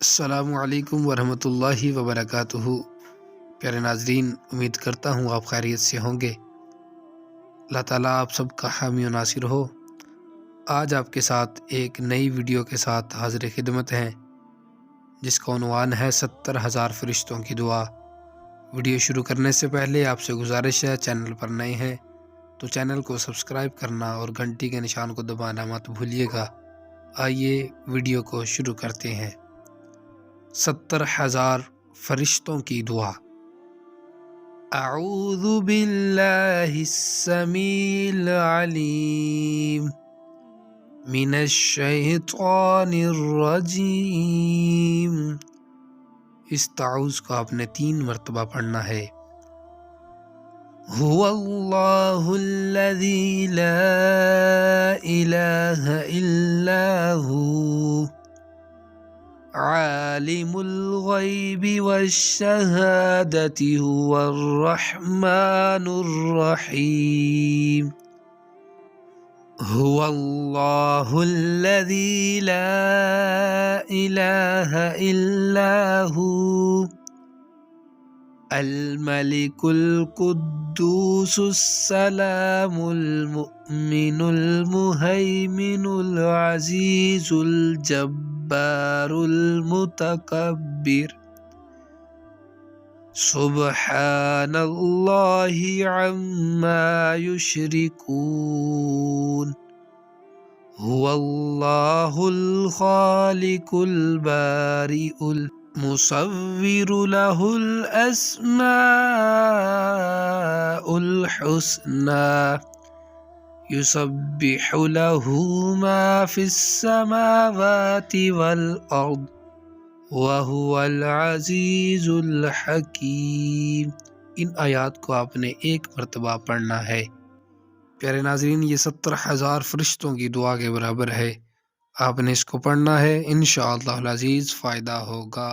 السلام علیکم ورحمۃ اللہ وبرکاتہ۔ پیارے ناظرین، امید کرتا ہوں آپ خیریت سے ہوں گے۔ اللہ تعالیٰ آپ سب کا حامی و ناصر ہو۔ آج آپ کے ساتھ ایک نئی ویڈیو کے ساتھ حاضر خدمت ہیں، جس کا عنوان ہے 70,000 فرشتوں کی دعا۔ ویڈیو شروع کرنے سے پہلے آپ سے گزارش ہے، چینل پر نئے ہیں تو چینل کو سبسکرائب کرنا اور گھنٹی کے نشان کو دبانا مت بھولیے گا۔ آئیے ویڈیو کو شروع کرتے ہیں۔ 70,000 فرشتوں کی دعا۔ اعوذ باللہ السمیع العلیم من الشیطان الرجیم۔ اس تعوذ کو آپ نے 3 مرتبہ پڑھنا ہے۔ هو اللہ الذی لا الہ الا هو عالم الغیب والشہادۃ هو الرحمن الرحیم۔ هو اللہ الذی لا الہ الا هو الملک القدوس السلام المؤمن المہیمن العزیز الجبار المتکبر۔ سبحان اللہ عما یشرکون۔ هو اللہ الخالق البارئ المصور له الاسماء الحسنى یسبح له ما فی السماوات والارض وهو العزیز الحکیم۔ ان آیات کو آپ نے 1 مرتبہ پڑھنا ہے۔ پیارے ناظرین، یہ 70,000 فرشتوں کی دعا کے برابر ہے۔ آپ نے اس کو پڑھنا ہے، انشاءاللہ العزیز فائدہ ہوگا۔